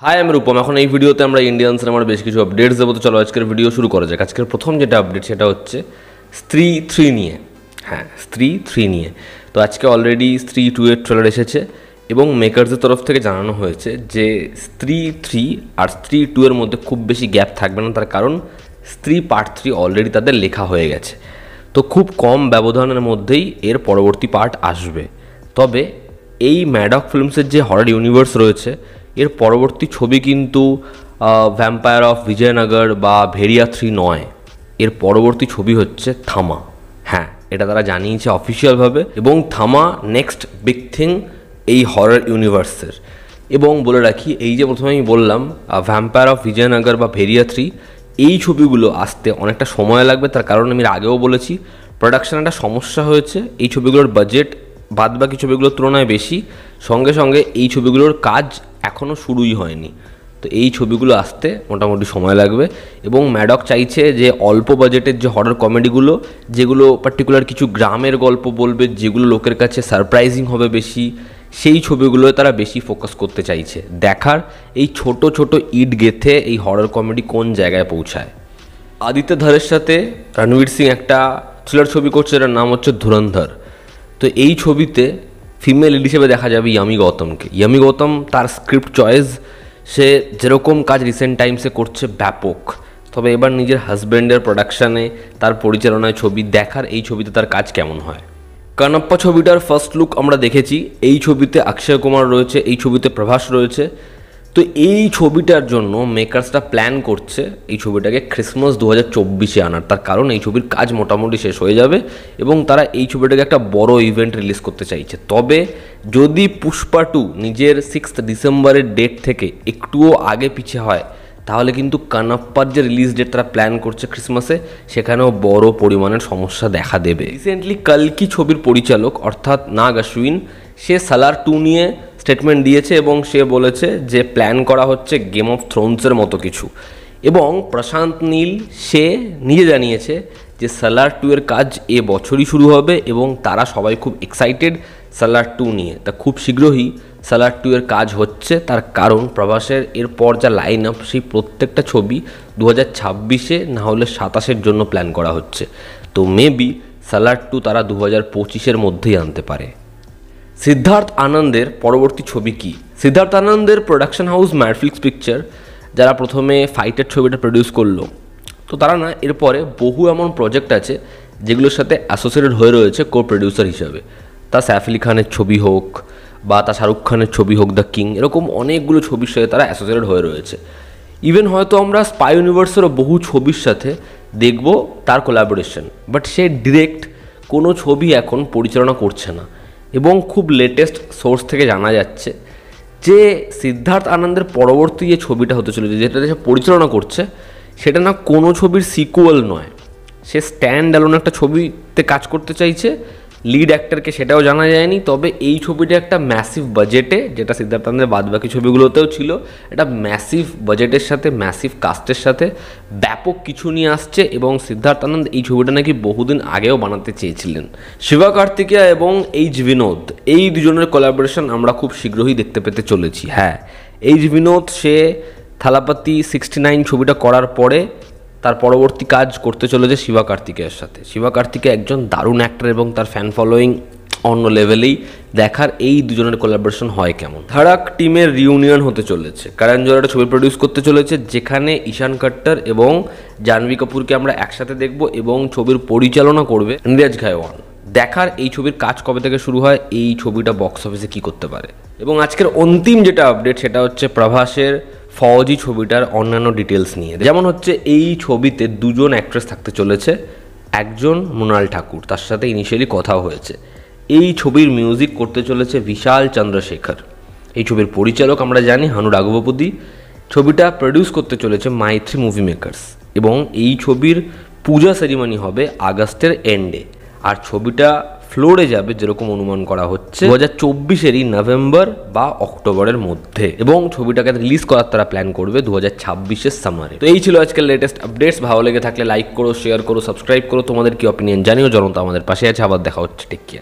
High আমি রূপম। এখন এই ভিডিওতে আমরা ইন্ডিয়ান সিনেমার বেশ কিছু আপডেটস দেবো। তো চলো আজকের ভিডিও শুরু করা যাক। আজকের প্রথম যেটা আপডেট সেটা হচ্ছে স্ত্রী 3 নিয়ে। হ্যাঁ, স্ত্রী 3 নিয়ে। তো আজকে অলরেডি স্ত্রী 2 এর ট্রেলার এসেছে এবং মেকার্সদের তরফ থেকে জানানো হয়েছে যে স্ত্রী 3 আর স্ত্রী 2 এর মধ্যে খুব বেশি গ্যাপ থাকবে না, তার কারণ স্ত্রী পার্ট 3 অলরেডি তাদের লেখা হয়ে গেছে। তো খুব কম ব্যবধানের মধ্যেই এর পরবর্তী পার্ট আসবে। তবে এই ম্যাডক ফিল্মসের যে হরর ইউনিভার্স রয়েছে এর পরবর্তী ছবি কিন্তু ভ্যাম্পায়ার অফ বিজয়নগর বা ভেরিয়া 3 নয়, এর পরবর্তী ছবি হচ্ছে থামা। হ্যাঁ, এটা তারা জানিয়েছে অফিসিয়ালভাবে এবং থামা নেক্সট বিগ থিং এই হরর ইউনিভার্সের। এবং বলে রাখি, এই যে প্রথমে আমি বললাম ভ্যাম্পায়ার অফ বিজয়নগর বা ভেরিয়া 3, এই ছবিগুলো আসতে অনেকটা সময় লাগবে। তার কারণ আমি আগেও বলেছি, প্রোডাকশান একটা সমস্যা হয়েছে। এই ছবিগুলোর বাজেট বাদবাকি ছবিগুলোর তুলনায় বেশি, সঙ্গে সঙ্গে এই ছবিগুলোর কাজ এখনও শুরুই হয়নি। তো এই ছবিগুলো আসতে মোটামুটি সময় লাগবে এবং ম্যাডক চাইছে যে অল্প বাজেটের যে হরর কমেডিগুলো, যেগুলো পার্টিকুলার কিছু গ্রামের গল্প বলবে, যেগুলো লোকের কাছে সারপ্রাইজিং হবে বেশি, সেই ছবিগুলো তারা বেশি ফোকাস করতে চাইছে। দেখার এই ছোট ছোট ইট গেথে এই হরর কমেডি কোন জায়গায় পৌঁছায়। আদিত্য ধারের সাথে রণবীর সিং একটা থ্রিলার ছবি করছে, যার নাম হচ্ছে ধুরন্ধর। তো এই ছবিতে ফিমেল লিড হিসেবে দেখা যাবে ইয়ামি গৌতমকে। ইয়ামি গৌতম তার স্ক্রিপ্ট চয়েস, সে যেরকম কাজ রিসেন্ট টাইমসে করছে ব্যাপক, তবে এবার নিজের হাজব্যান্ডের প্রোডাকশানে তার পরিচালনায় ছবি, দেখার এই ছবিতে তার কাজ কেমন হয়। কানাপ্পা ছবিটার ফার্স্ট লুক আমরা দেখেছি। এই ছবিতে অক্ষয় কুমার রয়েছে, এই ছবিতে প্রভাস রয়েছে। তো এই ছবিটার জন্য মেকার্সটা প্ল্যান করছে এই ছবিটাকে ক্রিসমাস 2024-এ আনার। তার কারণ এই ছবির কাজ মোটামুটি শেষ হয়ে যাবে এবং তারা এই ছবিটাকে একটা বড় ইভেন্ট রিলিজ করতে চাইছে। তবে যদি পুষ্পা 2 নিজের 6 ডিসেম্বরের ডেট থেকে একটুও আগে পিছিয়ে হয়, তাহলে কিন্তু কানাপ্পার যে রিলিজ ডেট তারা প্ল্যান করছে ক্রিসমাসে, সেখানেও বড় পরিমাণের সমস্যা দেখা দেবে। রিসেন্টলি কালকি ছবির পরিচালক অর্থাৎ নাগ অশ্বিন, সে সালার 2 নিয়ে স্টেটমেন্ট দিয়েছে এবং সে বলেছে যে প্ল্যান করা হচ্ছে গেম অফ থ্রোনসের মতো কিছু। এবং প্রশান্ত নীল সে নিজে জানিয়েছে যে সালার 2 এর কাজ এ বছরই শুরু হবে এবং তারা সবাই খুব এক্সাইটেড সালার 2 নিয়ে। তা খুব শীঘ্রই সালার 2 এর কাজ হচ্ছে, তার কারণ প্রভাসের এরপর যা লাইন আপ, সেই প্রত্যেকটা ছবি 2026-এ না হলে 27-এর জন্য প্ল্যান করা হচ্ছে। তো মেবি সালার 2 তারা 2025-এর মধ্যেই আনতে পারে। সিদ্ধার্থ আনন্দের পরবর্তী ছবি কি? সিদ্ধার্থ আনন্দের প্রোডাকশন হাউস ম্যাডফ্লিক্স পিকচার, যারা প্রথমে ফাইটের ছবিটা প্রডিউস করলো, তো তারা না এরপরে বহু এমন প্রজেক্ট আছে যেগুলোর সাথে অ্যাসোসিয়েটেড হয়ে রয়েছে কো প্রডিউসার হিসাবে। তা সাইফ আলি খানের ছবি হোক বা তা শাহরুখ খানের ছবি হোক, দ্য কিং, এরকম অনেকগুলো ছবির সাথে তারা অ্যাসোসিয়েটেড হয়ে রয়েছে। ইভেন হয়তো আমরা স্পাই ইউনিভার্সেরও বহু ছবির সাথে দেখব তার কোলাবোরেশন, বাট সে ডিরেক্ট কোনো ছবি এখন পরিচালনা করছে না। এবং খুব লেটেস্ট সোর্স থেকে জানা যাচ্ছে যে সিদ্ধার্থ আনন্দের পরবর্তী যে ছবিটা হতে চলেছে, যেটা সে পরিচালনা করছে, সেটা না কোনো ছবির সিকুয়াল নয়, সে স্ট্যান্ড অ্যালোন একটা ছবিতে কাজ করতে চাইছে। লিড অ্যাক্টরকে সেটাও জানা যায়নি। তবে এই ছবিটা একটা ম্যাসিভ বাজেটে, যেটা সিদ্ধার্থ আনন্দের বাদবাকি ছবিগুলোতেও ছিল, একটা ম্যাসিভ বাজেটের সাথে ম্যাসিভ কাস্টের সাথে ব্যাপক কিছু নিয়ে আসছে। এবং সিদ্ধার্থ আনন্দ এই ছবিটা নাকি বহুদিন আগেও বানাতে চেয়েছিলেন। শিবা কার্তিকেয়া এবং এইচ বিনোদ, এই দুজনের কোলাবোরেশন আমরা খুব শীঘ্রই দেখতে পেতে চলেছি। হ্যাঁ, এইচ বিনোদ সে থালাপাতি 69 ছবিটা করার পরে তার পরবর্তী কাজ করতে চলেছে শিবা কার্তিকেয়ার সাথে। শিবা কার্তিকেয়া একজন দারুণ অ্যাক্টর এবং তার ফ্যান ফলোয়িং অন্য লেভেলেই। দেখার এই দুজনের কোলাবোরেশন হয় কেমন। ধারাক টিমের রিউনিয়ন হতে চলেছে। করণ জোহর একটা ছবি প্রডিউস করতে চলেছে, যেখানে ঈশান খট্টর এবং জাহ্নবী কাপুরকে আমরা একসাথে দেখব এবং ছবির পরিচালনা করবে নীরজ ঘায়ওয়ান। দেখার এই ছবির কাজ কবে থেকে শুরু হয়, এই ছবিটা বক্স অফিসে কী করতে পারে। এবং আজকের অন্তিম যেটা আপডেট সেটা হচ্ছে প্রভাসের ফৌজি ছবিটার অন্যান্য ডিটেলস নিয়ে। যেমন হচ্ছে এই ছবিতে দুজন অ্যাক্ট্রেস থাকতে চলেছে, একজন মৃণাল ঠাকুর, তার সাথে ইনিশিয়ালি কথাও হয়েছে। এই ছবির মিউজিক করতে চলেছে বিশাল চন্দ্রশেখর। এই ছবির পরিচালক আমরা জানি হানু রাঘবপতি। ছবিটা প্রডিউস করতে চলেছে মাইথ্রি মুভি মেকার্স এবং এই ছবির পূজা সেরিমনি হবে আগস্টের এন্ডে। আর ছবিটা ফ্লোরে যাবে যেরকম অনুমান করা হচ্ছে 2024-এরই নভেম্বর বা অক্টোবরের মধ্যে, এবং ছবিটাকে রিলিজ করার তারা প্ল্যান করবে 2026-এর সামারে। তো এই ছিল আজকের লেটেস্ট আপডেটস। ভালো লেগে থাকলে লাইক করো, শেয়ার করো, সাবস্ক্রাইব করো। তোমাদের কি অপিনিয়ন জানিও। জনতা আমাদের পাশে আছে। আবার দেখা হচ্ছে। Take care.